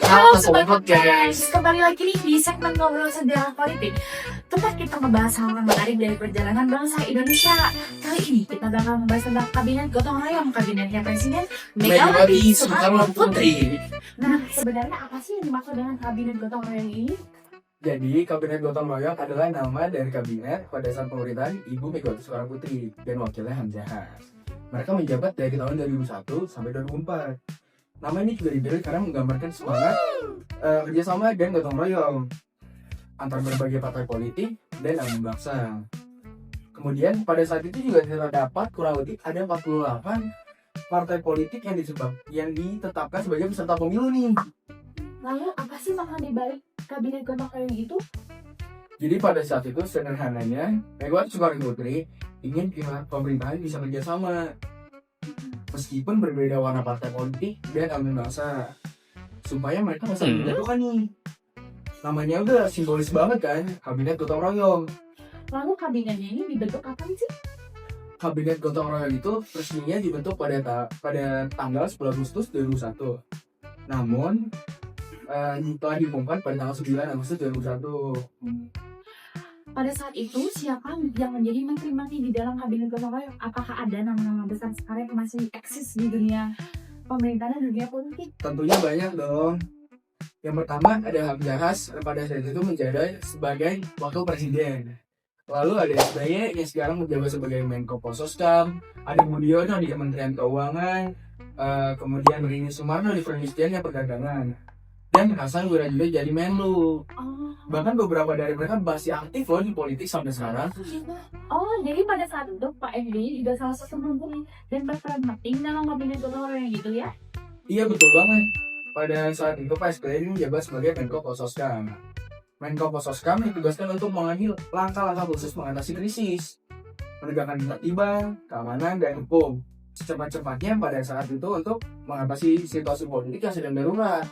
Halo Sobat Podcast. Podcast, kembali lagi nih di segmen ngobrol sejarah politik. Tempat kita membahas hal menarik dari perjalanan bangsa Indonesia. Kali ini kita bakal membahas tentang kabinet gotong royong, kabinetnya Presiden Megawati Soekarno Putri. Nah, sebenarnya apa sih yang dimaksud dengan kabinet gotong royong ini? Jadi, Kabinet Gotong Royong adalah nama dari kabinet pada saat pemerintahan Ibu Megawati Soekarno Putri dan wakilnya Hamzahas. Mereka menjabat dari tahun 2001 sampai 2004. Nama ini juga dipilih karena menggambarkan semangat kerjasama dan gotong royong antar berbagai partai politik dan elemen bangsa. Kemudian pada saat itu juga terdapat kurang lebih ada 48 partai politik yang ditetapkan sebagai peserta pemilu nih. Lalu apa sih makna dibalik kabinet gotong royong itu? Jadi pada saat itu sederhananya Megawati Soekarno Putri ingin pihak pemerintahan bisa kerjasama meskipun berbeda warna partai politik dan elemen bangsa supaya mereka bisa menyatukan nih. Namanya udah simbolis banget kan, Kabinet Gotong Royong. Lalu kabinetnya ini dibentuk kapan sih? Kabinet Gotong Royong itu resminya dibentuk pada tanggal 10 Agustus 2001. Namun telah diumumkan pada tanggal 9 Agustus 2001. Pada saat itu, siapa yang menjadi menteri-menteri di dalam kabinet gotong royong? Apakah ada nama-nama besar sekarang yang masih eksis di dunia pemerintahan dan dunia politik? Tentunya banyak dong. Yang pertama ada Hamzahas pada saat itu menjabat sebagai wakil presiden. Lalu ada SBY yang sekarang menjabat sebagai Menko Polhukam, ada Budiono di Kementerian Keuangan, kemudian Rini Sumarno di Perindustrian dan Perdagangan, dan Hasan Wirajuda jadi Menlu. Bahkan beberapa dari mereka masih aktif loh di politik sampai sekarang. Oh, jadi pada saat itu Pak SBY juga salah satu menteri dan berperan penting dalam kabinet gotong royong gitu ya? Iya betul banget. Pada saat itu Pak SBY menjabat sebagai Menko Polhukam. Menko Polhukam ditugaskan untuk mengambil langkah-langkah khusus mengatasi krisis, menegakkan ketertiban, keamanan, dan hukum secepat-cepatnya pada saat itu untuk mengatasi situasi politik yang sedang darurat.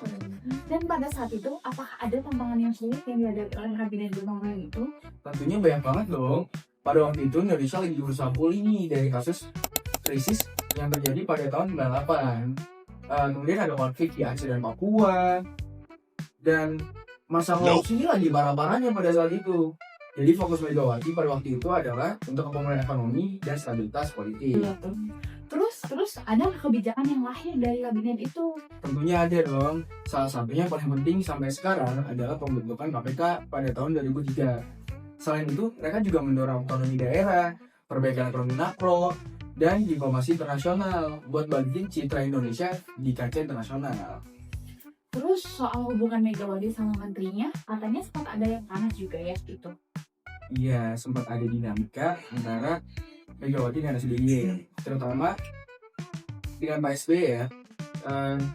Dan pada saat itu, apakah ada tantangan yang sulit yang dihadapi oleh kabinet gotong royong itu? Tentunya banyak banget dong. Pada waktu itu Indonesia lagi berusaha pulih nih dari kasus krisis yang terjadi pada tahun 98. Kemudian ada konflik di Aceh dan Papua. Dan masa korupsi ini lagi parah-parahnya pada saat itu. Jadi fokus Megawati pada waktu itu adalah untuk pemulihan ekonomi dan stabilitas politik. Terus ada kebijakan yang lahir dari kabinet itu? Tentunya ada dong. Salah satunya yang paling penting sampai sekarang adalah pembentukan KPK pada tahun 2003. Selain itu, mereka juga mendorong otonomi daerah, perbaikan ekonomi makro, dan diplomasi internasional buat balikin citra Indonesia di kancah internasional. Terus soal hubungan Megawati sama menterinya, katanya sempat ada yang panas juga ya itu. Iya, sempat ada dinamika antara Megawati dan SBY, terutama dengan Pak SBY ya.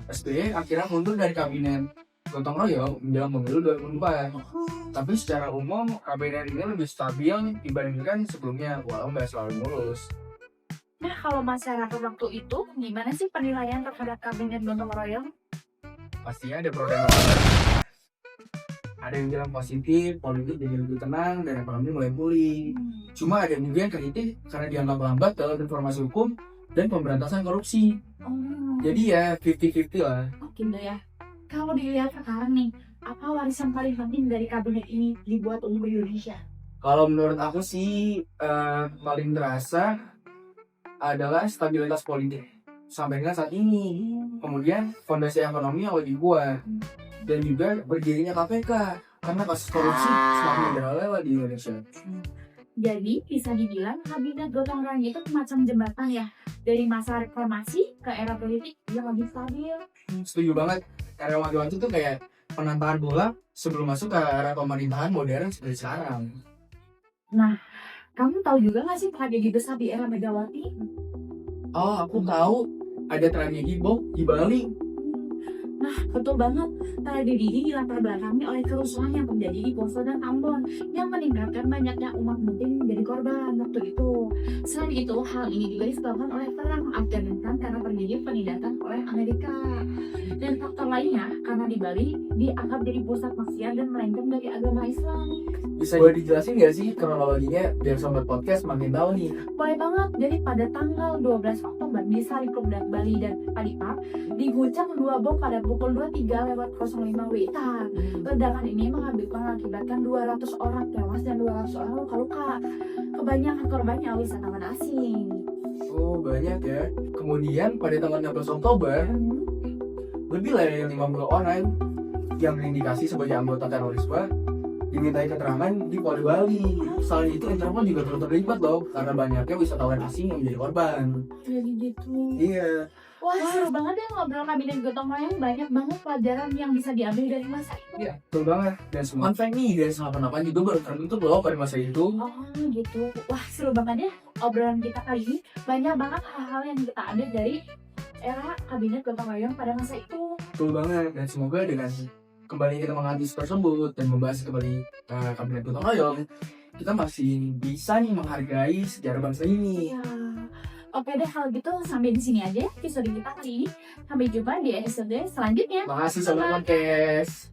SBY akhirnya mundur dari kabinet gotong royong menjelang pemilu 2004. Tapi secara umum kabinet ini lebih stabil dibandingkan sebelumnya, walau nggak selalu mulus. Nah, kalau masyarakat waktu itu, gimana sih penilaian terhadap kabinet gotong royong? Pastinya ada pro dan kontra. Ada yang bilang positif, politik jadi lebih tenang dan ekonomi mulai pulih. Cuma ada juga yang kritik karena dianggap lambat dalam reformasi hukum dan pemberantasan korupsi. Jadi ya 50-50 lah. Oh gitu ya. Kalau dilihat sekarang nih, apa warisan paling penting dari kabinet ini dibuat untuk Indonesia? Kalau menurut aku sih paling terasa adalah stabilitas politik sampai dengan saat ini. Kemudian fondasi ekonomi yang lebih kuat dan juga berdirinya KPK karena kasus korupsi semakin merajalela di Indonesia. Jadi bisa dibilang kabinet gotong royong itu semacam jembatan ya dari masa reformasi ke era politik yang lebih stabil. Setuju banget. Era Megawati itu kayak penambahan bola sebelum masuk ke era pemerintahan modern seperti sekarang. Nah, kamu tahu juga nggak sih tragedi besar di era Megawati? Oh, aku tahu ada tragedi bom di Bali. Nah, betul banget. Tragedi ini dilatar belakangi oleh kerusuhan yang terjadi di Poso dan Ambon yang meninggalkan banyaknya umat muslim menjadi korban waktu itu. Selain itu, hal ini juga disebabkan oleh perang Afghanistan karena terjadi penindasan oleh Amerika. Dan faktor lainnya, karena di Bali dianggap jadi pusat maksiat dan melenceng dari agama Islam. Bisa boleh dijelasin nggak sih kronologinya biar sobat podcast makin tahu nih? Boleh banget. Jadi pada tanggal 12 Oktober korban di Salikruk dan Bali dan Palipap diguncang 2 bom pada pukul 23.05 WIB. Ledakan ini mengakibatkan 200 orang tewas dan 200 orang luka-luka. Kebanyakan korbannya wisatawan asing. Oh, banyak ya. Kemudian pada tanggal 16 Oktober, lebih dari 50 orang yang terindikasi sebagai anggota terorisme dimintai keterangan di Polda Bali. Selain itu, Interpol juga turut terlibat loh, karena banyaknya wisatawan asing yang menjadi korban. Jadi gitu. Iya, Wah, seru banget ya ngobrol kabinet gotong royong. Banyak banget pelajaran yang bisa diambil dari masa itu. iya, betul banget. Dan semua fun fact nih, dari 98 juga baru terbentuk loh pada masa itu. Oh gitu. Wah, seru banget ya obrolan kita kali ini. Banyak banget hal-hal yang kita ambil dari era kabinet gotong royong pada masa itu. Betul banget. Dan semoga dengan kembali kita mengambil tersebut dan membahas kembali kabinet gotong royong, kita masih bisa nih menghargai sejarah bangsa ini. Iya. Oke deh, kalau gitu sampai di sini aja episode kita kali ini. Sampai jumpa di episode selanjutnya. Makasih Sobat Podcast.